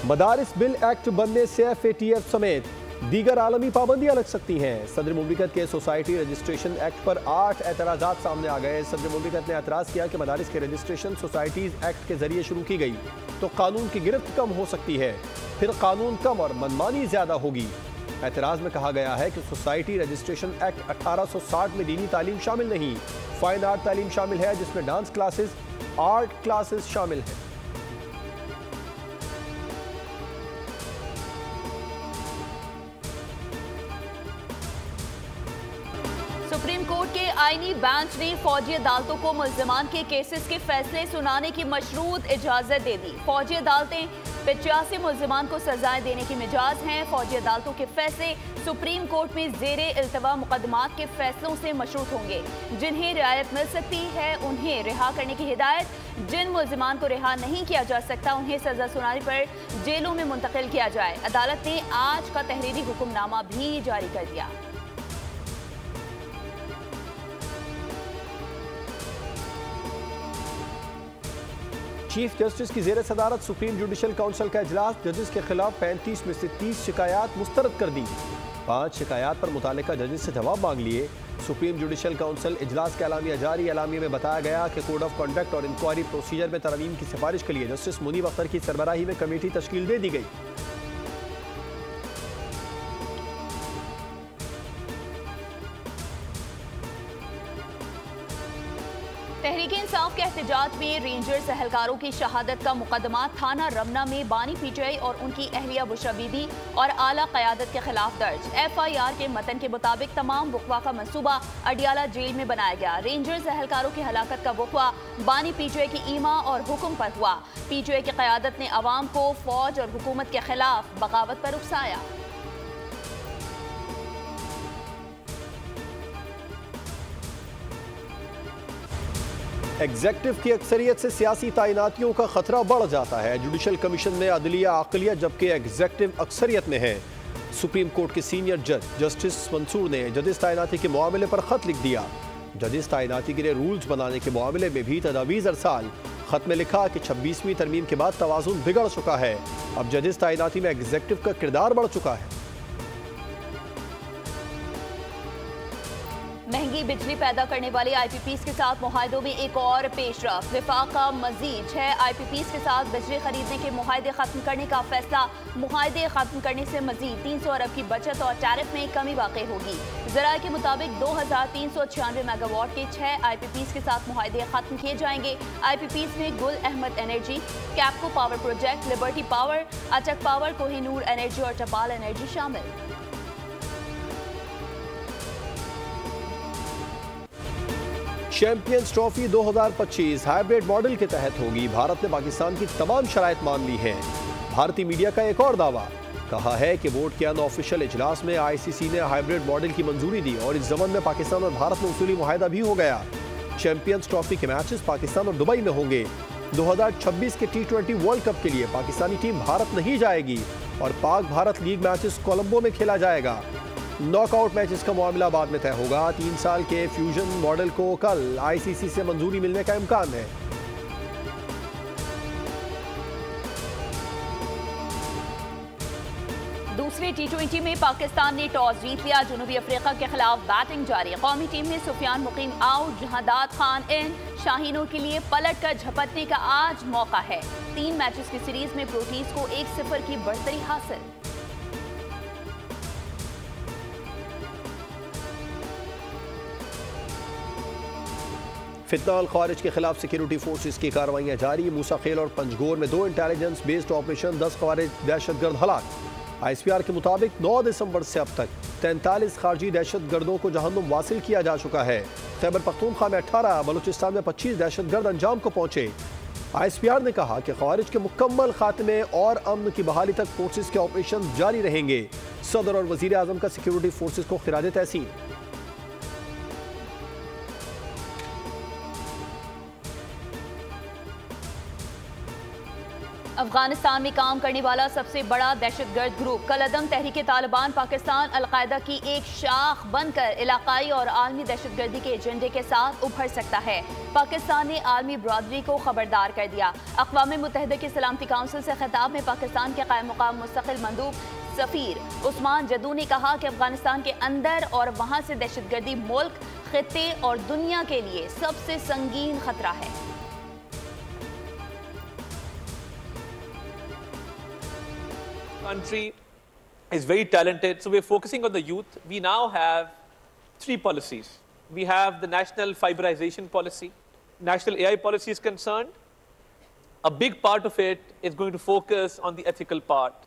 मदारिस bill act बनने से FATF समेत दीगर आलमी पाबंदियां लग सकती हैं। सदर मुमलिकत के सोसाइटी रजिस्ट्रेशन एक्ट पर 8 एतराज़ात सामने आ गए। सदर मुमलिकत ने एतराज़ किया कि मदारिस के रजिस्ट्रेशन सोसाइटीज़ एक्ट के जरिए शुरू की गई तो कानून की गिरफ्त कम हो सकती है, फिर कानून कम और मनमानी ज्यादा होगी। एतराज़ में कहा गया है कि सोसाइटी रजिस्ट्रेशन एक्ट 1860 में दीनी तालीम शामिल नहीं, फाइन आर्ट तालीम शामिल है, जिसमें डांस क्लासेस, आर्ट क्लासेस शामिल हैं। सुप्रीम कोर्ट के आईनी बेंच ने फौजी अदालतों को मुल्जिमान के केसेस के फैसले सुनाने की मशरूत इजाजत दे दी। फौजी अदालतें 85 मुल्जिमान को सजाएं देने की मिजाज हैं। फौजी अदालतों के फैसले सुप्रीम कोर्ट में जेरे इल्तवा मुकदमात के फैसलों से मशरूत होंगे। जिन्हें रियायत मिल सकती है उन्हें रिहा करने की हिदायत। जिन मुल्जिमान को रिहा नहीं किया जा सकता उन्हें सजा सुनाने पर जेलों में मुंतकिल किया जाए। अदालत ने आज का तहरीरी हुक्मनामा भी जारी कर दिया। चीफ जस्टिस की जेर सदारत सुप्रीम जुडिशल काउंसिल का इजलास। जजेस के खिलाफ 35 में से 30 शिकायत मुस्तरद कर दी। 5 शिकायत पर मुतालिका जजेस से जवाब मांग लिए। सुप्रीम जुडिशल काउंसिल इजलास का एलामिया जारी। एलामिया में बताया गया कि कोड ऑफ कंडक्ट और इंक्वायरी प्रोसीजर में तरमीम की सिफारिश के लिए जस्टिस मुनीब अख्तर की सरबराही में कमेटी तश्कील दे दी गई। तहरीक इंसाफ के एहतजाज में रेंजर्स एहलकारों की शहादत का मुकदमा थाना रमना में बानी पीटीआई और उनकी अहलिया बुशरा बीबी और आला क़यादत के खिलाफ दर्ज। FIR के मतन के मुताबिक तमाम वक़्वा का मंसूबा अडियाला जेल में बनाया गया। रेंजर्स एहलकारों की हलाकत का वक़्वा बानी पीटीआई की ईमा और हुक्म पर हुआ। पीटीआई की क़यादत ने अवाम को फौज और हुकूमत के खिलाफ बगावत पर उकसाया। एग्जेक्टिव की अक्सरियत से सियासी तैनातियों का खतरा बढ़ जाता है। जुडिशल कमीशन में अदलिया अक़लियत जबकि एग्जेक्टिव अक्सरियत में है। सुप्रीम कोर्ट के सीनियर जज जस्टिस मंसूर ने जजेस तैनाती के मामले पर खत लिख दिया। जजेस तैनाती के लिए रूल्स बनाने के मामले में भी तजावीज़ अरसाल। खत में लिखा कि 26वीं तरमीम के बाद तवाज़ुन बिगड़ चुका है। अब जजेस तैनाती में एग्जेक्टिव का किरदार बढ़ चुका है। महंगी बिजली पैदा करने वाले IPPs के साथ मुआहदों में एक और पेशरफ। विफाक का मजीद 6 IPPs के साथ बिजली खरीदने के मुआहदे खत्म करने का फैसला। मुआहदे खत्म करने से मजीद 300 अरब की बचत और टैरिफ में कमी वाक़ई होगी। ज़राए के मुताबिक 2396 मेगावाट के 6 IPPs के साथ मुआहदे खत्म किए जाएंगे। IPPs में Gul Ahmad energy, Kapco power project, Liberty power, Attock power, Kohinoor energy और टपाल एनर्जी शामिल। चैंपियंस ट्रॉफी 2025 हाइब्रिड मॉडल के तहत होगी। भारत ने पाकिस्तान की तमाम शराइत मान ली हैं। भारतीय मीडिया का एक और दावा। कहा है कि वोट के अनऑफिशियल इजलास में ICC ने हाइब्रिड मॉडल की मंजूरी दी और इस जमन में पाकिस्तान और भारत में उसूली मुआहदा भी हो गया। चैंपियंस ट्रॉफी के मैचेस पाकिस्तान और दुबई में होंगे। 2026 के T20 वर्ल्ड कप के लिए पाकिस्तानी टीम भारत नहीं जाएगी और पाक भारत लीग मैचेस कोलंबो में खेला जाएगा। नॉकआउट मैचेस का मामला बाद में तय होगा। 3 साल के फ्यूजन मॉडल को कल ICC से मंजूरी मिलने का इम्कान है। दूसरे T20 में पाकिस्तान ने टॉस जीत लिया। जनूबी अफ्रीका के खिलाफ बैटिंग जारी। कौमी टीम में सुफियान मुकीम आउट, जहादात खान इन। शाहीनों के लिए पलट कर झपटने का आज मौका है। 3 मैचेस की सीरीज में प्रोटीज को 1-0 की बढ़तरी हासिल। फितना अल ख्वारिज के खिलाफ सिक्योरिटी फोर्सेस की कार्रवाइयाँ जारी। मूसा खेल और पंजगोर में 2 इंटेलिजेंस बेस्ड ऑपरेशन, 10 ख्वारिज दहशतगर्द हलाक। ISPR के मुताबिक 9 दिसंबर से अब तक 43 खारजी दहशतगर्दों को जहन्नुम वासिल किया जा चुका है। खैबर पख्तूनख्वा में 18, बलूचिस्तान में 25 दहशतगर्द अंजाम को पहुंचे। ISPR ने कहा कि ख्वारिज के मुकम्मल खात्मे और अमन की बहाली तक फोर्सेस के ऑपरेशन जारी रहेंगे। सदर और वजीर आजम का सिक्योरिटी फोर्सेस को खिराज तहसीन। अफगानिस्तान में काम करने वाला सबसे बड़ा दहशतगर्द ग्रुप कलअदम तहरीक तालिबान पाकिस्तान अलकायदा की एक शाख बनकर इलाकाई और आलमी दहशतगर्दी के एजेंडे के साथ उभर सकता है। पाकिस्तान ने आलमी बरादरी को खबरदार कर दिया। अक़वाम मुत्तहिदा की सलामती काउंसिल से खिताब में पाकिस्तान के कायम मुकाम मुस्तकिल मंदूब सफीर उस्मान जदू ने कहा कि अफगानिस्तान के अंदर और वहां से दहशतगर्दी मुल्क, खित्ते और दुनिया के लिए सबसे संगीन खतरा है। Country is very talented, so we're focusing on the youth. We now have 3 policies. We have the national fiberization policy. National AI policy is concerned. A big part of it is going to focus on the ethical part.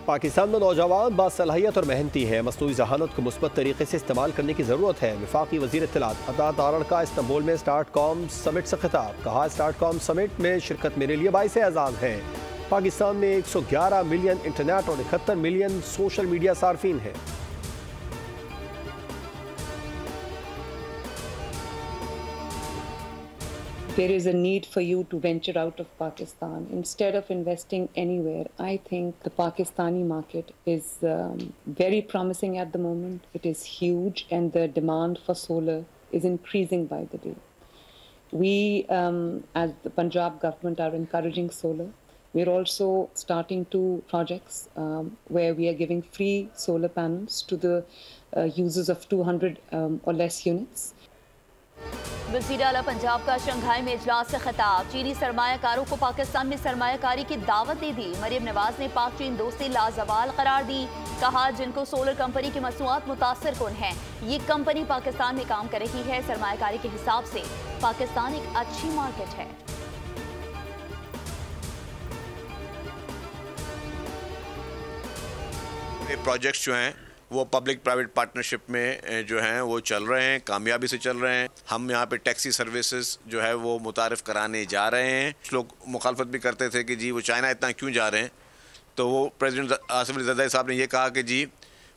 Pakistan में नौजवान बासलाहियत और मेहनती है। मसनूई जहानत को मुस्बत तरीके से इस्तेमाल करने की ज़रूरत है। वफाकी वज़ीर इत्तलात अतात तारड़ का इस्तांबुल में स्टार्टकॉम समिट से खिताब। कहा, स्टार्टकॉम समिट में शिरकत मेरे लिए बाइस एज़ाज़ है। पाकिस्तान में 111 मिलियन इंटरनेट और 71 मिलियन सोशल मीडिया सार्फिन है। There is a need for you to venture out of Pakistan. Instead of investing anywhere, I think the Pakistani market is very promising at the moment. It is huge and the demand for solar is increasing by the day. We, as the Punjab government, are encouraging solar. We're also starting 2 projects where we are giving free solar panels to the users of 200 or less units. वज़ीर आला पंजाब का Shanghai में इजलास से खिताब। चीनी सरमायाकारों को पाकिस्तान में सरमायाकारी की दावत दे दी। मरियम नवाज ने पाक चीन दोस्ती लाजवाल करार दी। कहा, जिनको सोलर कंपनी की मसनूआत मुतासर कुन हैं, ये कंपनी पाकिस्तान में काम कर रही है। सरमायाकारी के हिसाब से पाकिस्तान एक अच्छी मार्केट है। प्रोजेक्ट्स जो हैं वो पब्लिक प्राइवेट पार्टनरशिप में जो हैं वो चल रहे हैं, कामयाबी से चल रहे हैं। हम यहाँ पे टैक्सी सर्विसेज जो है वो मुतारिफ़ कराने जा रहे हैं। कुछ लोग मुखालफत भी करते थे कि जी वो चाइना इतना क्यों जा रहे हैं, तो वो प्रेसिडेंट आसिफ अली ज़रदारी साहब ने ये कहा कि जी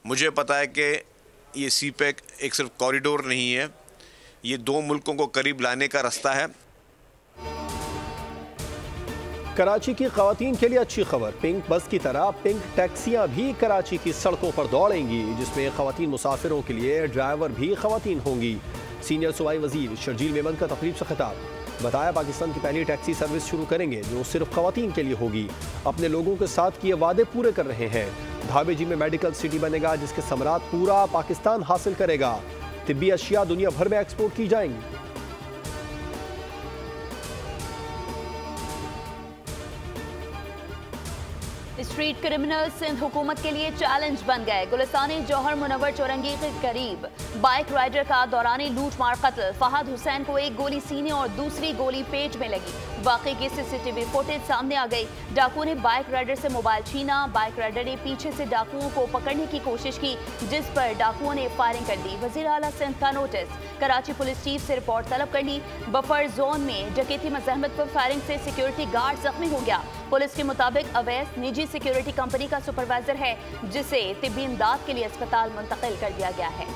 मुझे पता है कि ये सीपैक एक सिर्फ कॉरिडोर नहीं है, ये 2 मुल्कों को करीब लाने का रास्ता है। कराची की खवातीन के लिए अच्छी खबर। पिंक बस की तरह पिंक टैक्सियां भी कराची की सड़कों पर दौड़ेंगी, जिसमें खवातीन मुसाफिरों के लिए ड्राइवर भी खवातीन होंगी। सीनियर सूबाई वजीर शर्जील मेमन का तकरीब से खिताब। बताया, पाकिस्तान की पहली टैक्सी सर्विस शुरू करेंगे जो सिर्फ खवातीन के लिए होगी। अपने लोगों के साथ किए वादे पूरे कर रहे हैं। धाबेजी में मेडिकल सिटी बनेगा जिसके समरात पूरा पाकिस्तान हासिल करेगा। तिब्बी अशिया दुनिया भर में एक्सपोर्ट की जाएंगी। स्ट्रीट क्रिमिनल सिंध हुकूमत के लिए चैलेंज बन गए। गुलिस्तानी जौहर मुनव्वर चौरंगी के करीब बाइक राइडर का दौरान लूटमार कत्ल। फहद हुसैन को एक गोली सीने और दूसरी गोली पेट में लगी। वाकई की सीसीटीवी फुटेज सामने आ गई। डाकुओं ने बाइक राइडर से मोबाइल छीना। बाइक राइडर ने पीछे से डाकुओं को पकड़ने की कोशिश की, जिस पर डाकुओं ने फायरिंग कर दी। वजीर आला सिंध का नोटिस। कराची पुलिस चीफ से रिपोर्ट तलब करनी। बफर जोन में डकैती मज़ाहमत पर फायरिंग से सिक्योरिटी गार्ड जख्मी हो गया। पुलिस के मुताबिक अवैस निजी सिक्योरिटी कंपनी का सुपरवाइजर है, जिसे तिब्बी इमदाद के लिए अस्पताल मुंतकिल कर दिया गया है।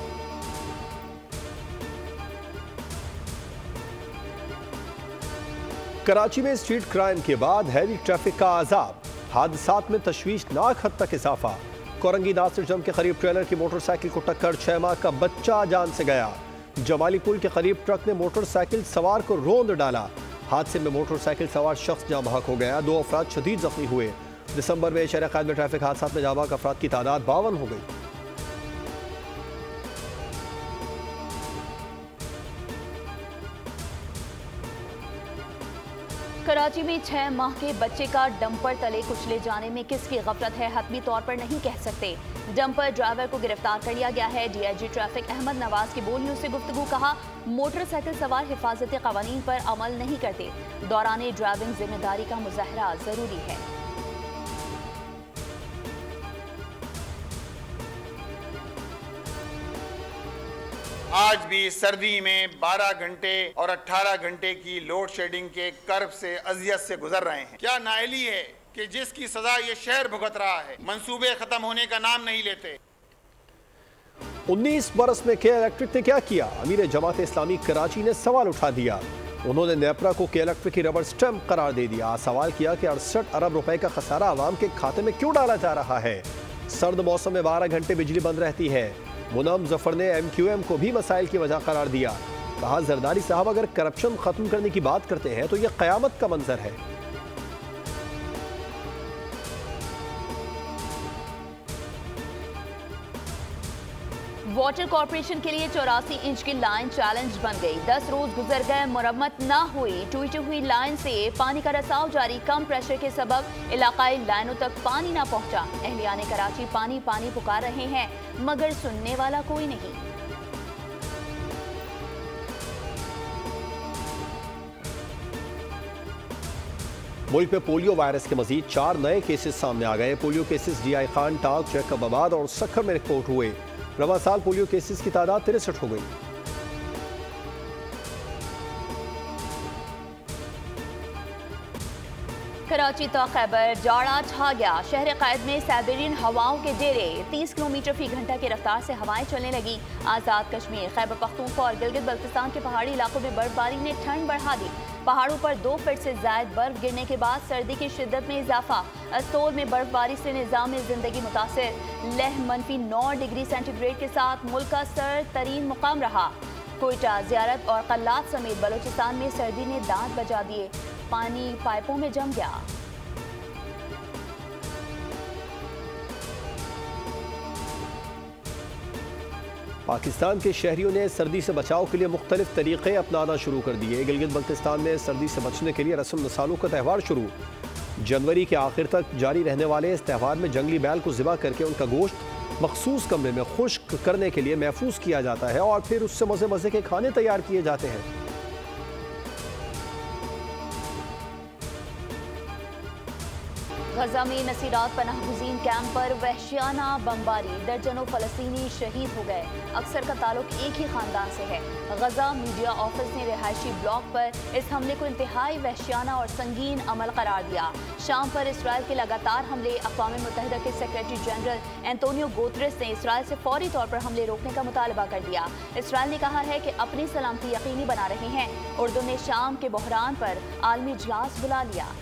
कराची में स्ट्रीट क्राइम के बाद हैवी ट्रैफिक का अजाब। हादसात में तशवीशनाक हद तक इजाफा। कोरंगी नासिर जम के करीब ट्रेलर की मोटरसाइकिल को टक्कर, 6 माह का बच्चा जान से गया। जमाली पुल के करीब ट्रक ने मोटरसाइकिल सवार को रोंद डाला। हादसे में मोटरसाइकिल सवार शख्स जाँ बहक हो गया। 2 अफराद शदीद जख्मी हुए। दिसंबर में शहर कैद में ट्रैफिक हादसात में जाँ बहक अफराद की तादाद 52 हो गई। कराची में 6 माह के बच्चे का डंपर तले कुचले जाने में किसकी गफलत है, हतमी तौर पर नहीं कह सकते। डंपर ड्राइवर को गिरफ्तार कर लिया गया है। डीआईजी ट्रैफिक अहमद नवाज की बोलियों से गुफ्तगू। कहा, मोटरसाइकिल सवार हिफाजती कवानीन पर अमल नहीं करते। दौरान ड्राइविंग जिम्मेदारी का मुजाहरा जरूरी है। आज भी सर्दी में 12 घंटे और 18 घंटे की लोड शेडिंग के कर्ब से अजियत से गुजर रहे हैं। क्या नाअहली है कि जिसकी सजा ये शहर भुगत रहा है, मंसूबे खत्म होने का नाम नहीं लेते। 19 बरस में के इलेक्ट्रिक ने क्या किया? अमीर जमात इस्लामी कराची ने सवाल उठा दिया। उन्होंने नेपरा को केलेक्ट्रिक की रबर स्टैंप करार दे दिया। सवाल किया कि 68 अरब रुपए का खसारा आवाम के खाते में क्यों डाला जा रहा है। सर्द मौसम में 12 घंटे बिजली बंद रहती है। मुनम जफर ने MQM को भी मसाइल की वजह करार दिया। कहा, जरदारी साहब अगर करप्शन खत्म करने की बात करते हैं तो यह कयामत का मंजर है। वाटर कॉर्पोरेशन के लिए 84 इंच की लाइन चैलेंज बन गई। 10 रोज गुजर गए, मरम्मत ना हुई। टूटी हुई लाइन से पानी का रसाव जारी। कम प्रेशर के सबब इलाकाई लाइनों तक पानी ना पहुंचा। अहलियाने कराची पानी पानी पुकार रहे हैं, मगर सुनने वाला कोई नहीं। मुल्क में पोलियो वायरस के मजीद 4 नए केसेस सामने आ गए। पोलियो केसेस DI खान, टाक, जैकबाबाद और सखर में रिपोर्ट हुए। रवा साल पोलियो केसेस की तादाद 63 हो गई। कराची तो खैबर जाड़ा छा गया। शहर कैद में साइबेरियन हवाओं के डेरे। 30 किलोमीटर फी घंटा की रफ्तार से हवाएं चलने लगी। आज़ाद कश्मीर, खैबर पख्तूनख्वा और गिलगित बल्तिस्तान के पहाड़ी इलाकों में बर्फबारी ने ठंड बढ़ा दी। पहाड़ों पर 2 फीट से ज्यादा बर्फ गिरने के बाद सर्दी की शिद्दत में इजाफा। अस्तोल में बर्फबारी से निज़ाम जिंदगी मुतासिर। लह -9 डिग्री सेंटीग्रेड के साथ मुल्क का सर्द तरीन मुकाम रहा। कोयटा, ज़ियारत और कल्लात समेत बलोचिस्तान में सर्दी ने दांत बजा दिए। पानी पाइपों में जम गया। पाकिस्तान के शहरियों ने सर्दी से बचाव के लिए मुख्तलिफ तरीक़े अपनाना शुरू कर दिए। गिलगित बल्तिस्तान में सर्दी से बचने के लिए रस्म नसालों का त्यौहार शुरू। जनवरी के आखिर तक जारी रहने वाले इस त्यौहार में जंगली बैल को ज़िबा करके उनका गोश्त मखसूस कमरे में खुश्क करने के लिए महफूज किया जाता है और फिर उससे मज़े मज़े के खाने तैयार किए जाते हैं। गजा में नसीरात पनाहगुज़ीन कैंप पर वहशियाना बमबारी। दर्जनों फ़लस्तीनी शहीद हो गए। अक्सर का ताल्लुक एक ही ख़ानदान से है। गजा मीडिया ऑफिस ने रिहायशी ब्लॉक पर इस हमले को इंतहाई वहशियाना और संगीन अमल करार दिया। शाम पर इसराइल के लगातार हमले। अक़वाम मुत्तहिदा के सेक्रेटरी जनरल एंटोनियो गुतेरेस ने इसराइल से फौरी तौर पर हमले रोकने का मुतालबा कर दिया। इसराइल ने कहा है कि अपनी सलामती यकीनी बना रहे हैं। उर्दू ने शाम के बहरान पर आलमी इजलास बुला लिया।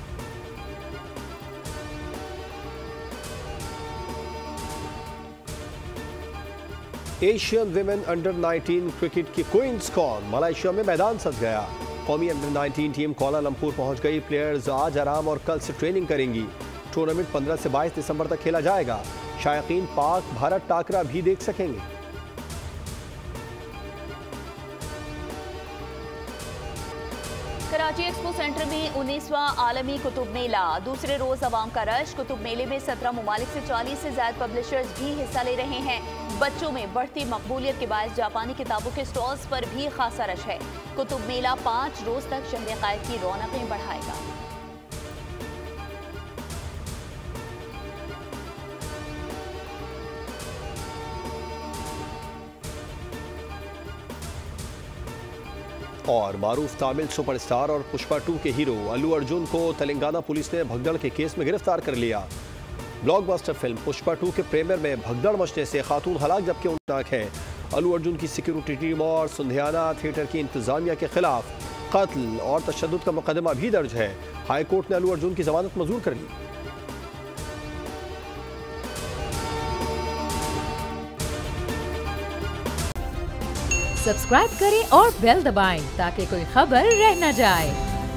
एशियन विमेन अंडर 19 क्रिकेट की क्वींस कॉन मलेशिया में मैदान सज गया। कौमी अंडर 19 टीम कोलालमपुर पहुंच गई। प्लेयर्स आज आराम और कल से ट्रेनिंग करेंगी। टूर्नामेंट 15 से 22 दिसंबर तक खेला जाएगा। शायकीन पाक भारत टाकरा भी देख सकेंगे। कराची एक्सपो सेंटर में 19वां आलमी कुतुब मेला। दूसरे रोज अवाम का रश। कुतुब मेले में 17 मुमालिक से 40 से ज्यादा पब्लिशर्स भी हिस्सा ले रहे हैं। बच्चों में बढ़ती मकबूलियत के बायस जापानी किताबों के स्टॉल्स पर भी खासा रश है। कुतुब मेला 5 रोज तक शहर कैद की रौनकें बढ़ाएगा। और मारूफ तमिल सुपरस्टार और पुष्पा 2 के हीरो अल्लू अर्जुन को तेलंगाना पुलिस ने भगदड़ के केस में गिरफ्तार कर लिया। ब्लॉकबस्टर फिल्म पुष्पा 2 के प्रीमियर में भगदड़ मचने से खातून हलाक जबकि उन्नाक है। अल्लू अर्जुन की सिक्योरिटी टीम और सुंधियाना थिएटर की इंतजामिया के खिलाफ कत्ल और तशद्दुद का मुकदमा भी दर्ज है। हाई कोर्ट ने अल्लू अर्जुन की जमानत मंजूर कर ली। सब्सक्राइब करें और बेल दबाएं ताकि कोई खबर रह न जाए।